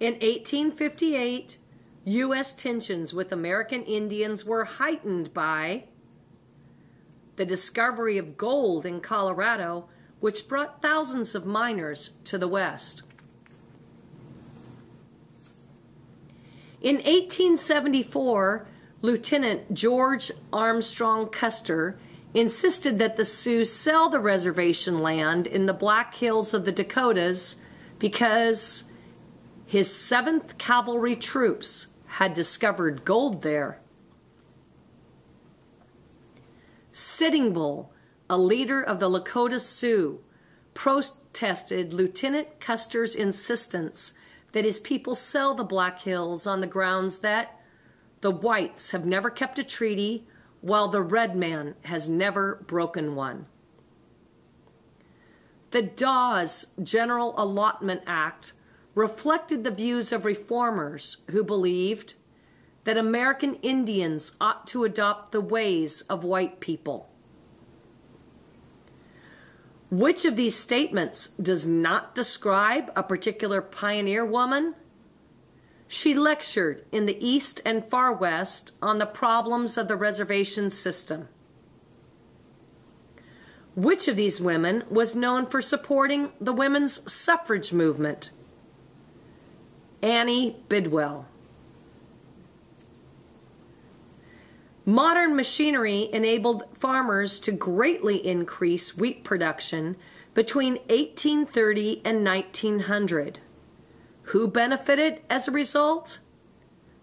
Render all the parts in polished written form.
In 1858, U.S. tensions with American Indians were heightened by the discovery of gold in Colorado, which brought thousands of miners to the West. In 1874, Lieutenant George Armstrong Custer insisted that the Sioux sell the reservation land in the Black Hills of the Dakotas because his 7th Cavalry troops had discovered gold there. Sitting Bull, a leader of the Lakota Sioux, protested Lieutenant Custer's insistence that his people sell the Black Hills on the grounds that the whites have never kept a treaty while the red man has never broken one. The Dawes General Allotment Act reflected the views of reformers who believed that American Indians ought to adopt the ways of white people. Which of these statements does not describe a particular pioneer woman? She lectured in the East and Far West on the problems of the reservation system. Which of these women was known for supporting the women's suffrage movement? Annie Bidwell. Modern machinery enabled farmers to greatly increase wheat production between 1830 and 1900. Who benefited as a result?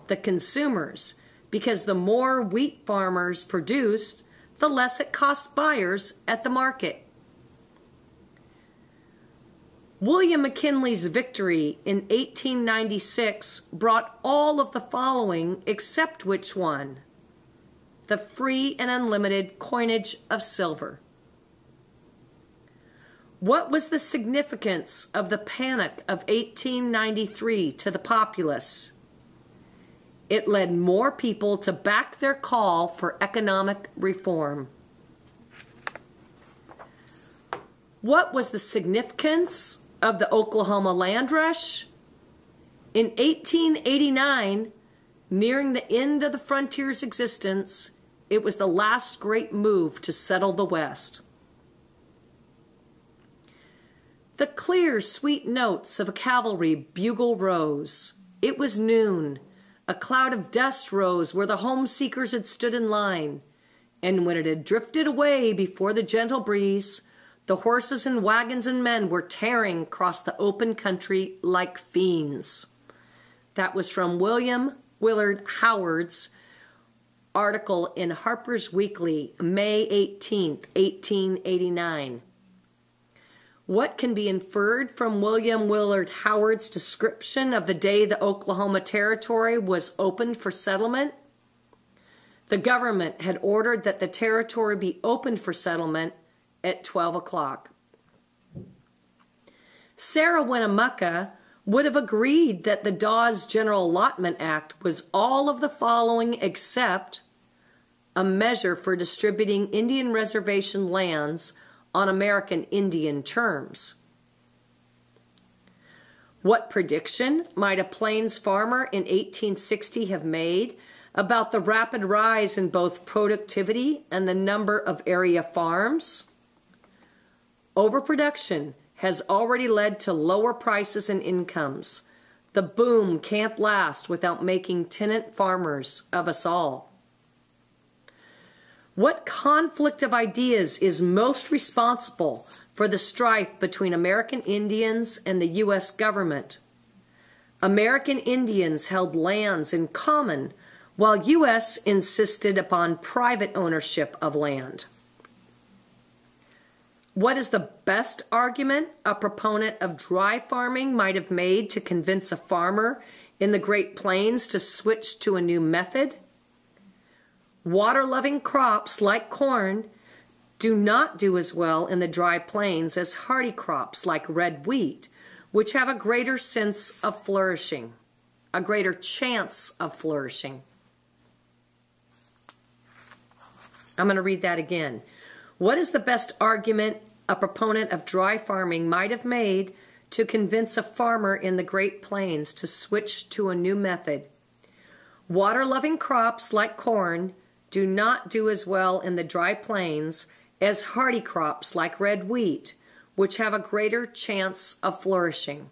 The consumers, because the more wheat farmers produced, the less it cost buyers at the market. William McKinley's victory in 1896 brought all of the following except which one? The free and unlimited coinage of silver. What was the significance of the Panic of 1893 to the populace? It led more people to back their call for economic reform. What was the significance of the Oklahoma land rush? In 1889, nearing the end of the frontier's existence, it was the last great move to settle the West. The clear, sweet notes of a cavalry bugle rose. It was noon. A cloud of dust rose where the home-seekers had stood in line. And when it had drifted away before the gentle breeze, the horses and wagons and men were tearing across the open country like fiends. That was from William Willard Howard's article in Harper's Weekly, May 18th, 1889. What can be inferred from William Willard Howard's description of the day the Oklahoma Territory was opened for settlement? The government had ordered that the territory be opened for settlement at 12 o'clock. Sarah Winnemucca would have agreed that the Dawes General Allotment Act was all of the following except a measure for distributing Indian reservation lands on American Indian terms. What prediction might a Plains farmer in 1860 have made about the rapid rise in both productivity and the number of area farms? Overproduction has already led to lower prices and incomes. The boom can't last without making tenant farmers of us all. What conflict of ideas is most responsible for the strife between American Indians and the U.S. government? American Indians held lands in common, while U.S. insisted upon private ownership of land. What is the best argument a proponent of dry farming might have made to convince a farmer in the Great Plains to switch to a new method? Water-loving crops like corn do not do as well in the dry plains as hardy crops like red wheat, which have a greater sense of flourishing, a greater chance of flourishing. I'm going to read that again. What is the best argument a proponent of dry farming might have made to convince a farmer in the Great Plains to switch to a new method. Water-loving crops like corn do not do as well in the dry plains as hardy crops like red wheat, which have a greater chance of flourishing.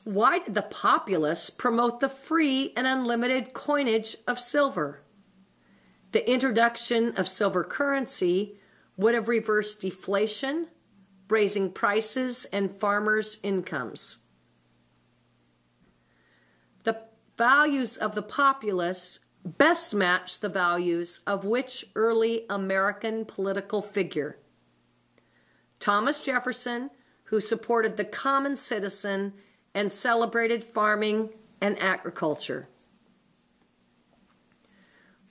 Why did the populace promote the free and unlimited coinage of silver? The introduction of silver currency would have reversed deflation, raising prices and farmers' incomes. The values of the populace best match the values of which early American political figure? Thomas Jefferson, who supported the common citizen and celebrated farming and agriculture.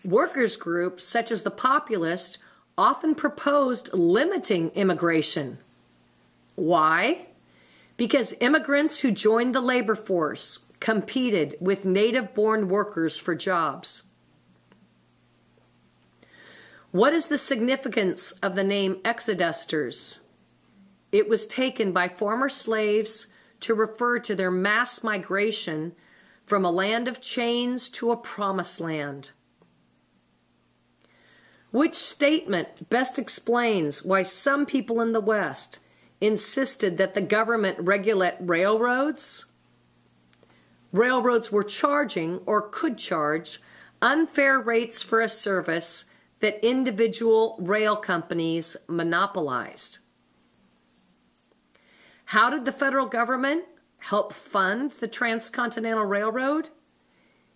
Workers' groups such as the Populists often proposed limiting immigration. Why? Because immigrants who joined the labor force competed with native-born workers for jobs. What is the significance of the name exodusters? It was taken by former slaves to refer to their mass migration from a land of chains to a promised land. Which statement best explains why some people in the West insisted that the government regulate railroads? Railroads were charging, or could charge, unfair rates for a service that individual rail companies monopolized. How did the federal government help fund the Transcontinental Railroad?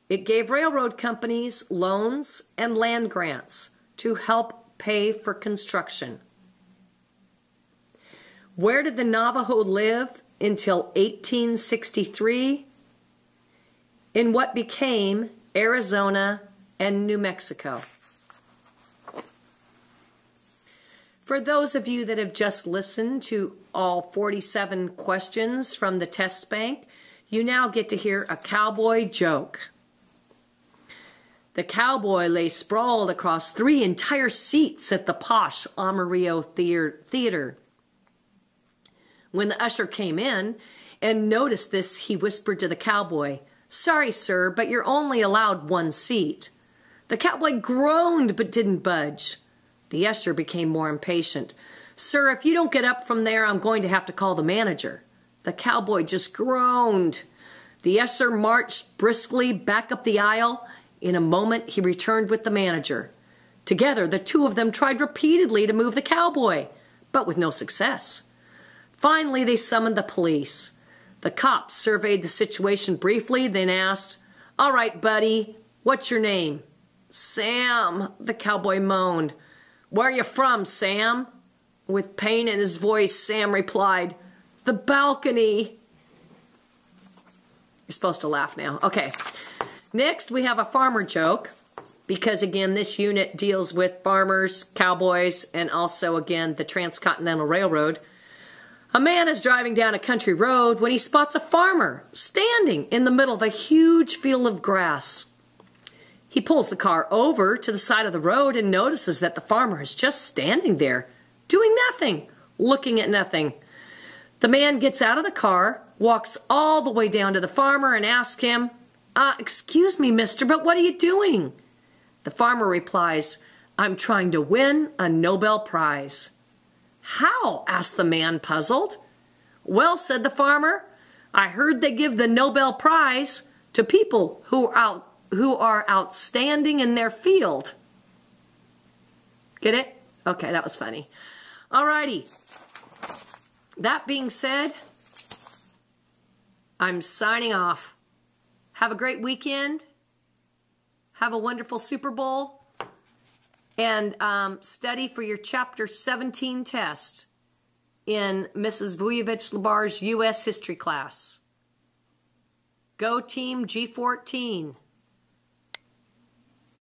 It gave railroad companies loans and land grants to help pay for construction. Where did the Navajo live until 1863? In what became Arizona and New Mexico. For those of you that have just listened to all 47 questions from the test bank, you now get to hear a cowboy joke. The cowboy lay sprawled across 3 entire seats at the posh Amarillo Theater. When the usher came in and noticed this, he whispered to the cowboy, "Sorry, sir, but you're only allowed 1 seat." The cowboy groaned but didn't budge. The usher became more impatient. "Sir, if you don't get up from there, I'm going to have to call the manager." The cowboy just groaned. The usher marched briskly back up the aisle. In a moment, he returned with the manager. Together, the two of them tried repeatedly to move the cowboy, but with no success. Finally, they summoned the police. The cops surveyed the situation briefly, then asked, "All right, buddy, what's your name?" "Sam," the cowboy moaned. "Where are you from, Sam?" With pain in his voice, Sam replied, "The balcony." You're supposed to laugh now. Okay. Next, we have a farmer joke, because again, this unit deals with farmers, cowboys, and also, again, the Transcontinental Railroad. A man is driving down a country road when he spots a farmer standing in the middle of a huge field of grass. He pulls the car over to the side of the road and notices that the farmer is just standing there, doing nothing, looking at nothing. The man gets out of the car, walks all the way down to the farmer and asks him, "Excuse me, mister, but what are you doing?" The farmer replies, "I'm trying to win a Nobel Prize." "How?" asked the man, puzzled. "Well," said the farmer, "I heard they give the Nobel Prize to people who are outstanding in their field." Get it? Okay, that was funny. Alrighty. That being said, I'm signing off. Have a great weekend. Have a wonderful Super Bowl. And study for your Chapter 17 test in Mrs. Vujovich-LaBarre's U.S. History class. Go Team G14.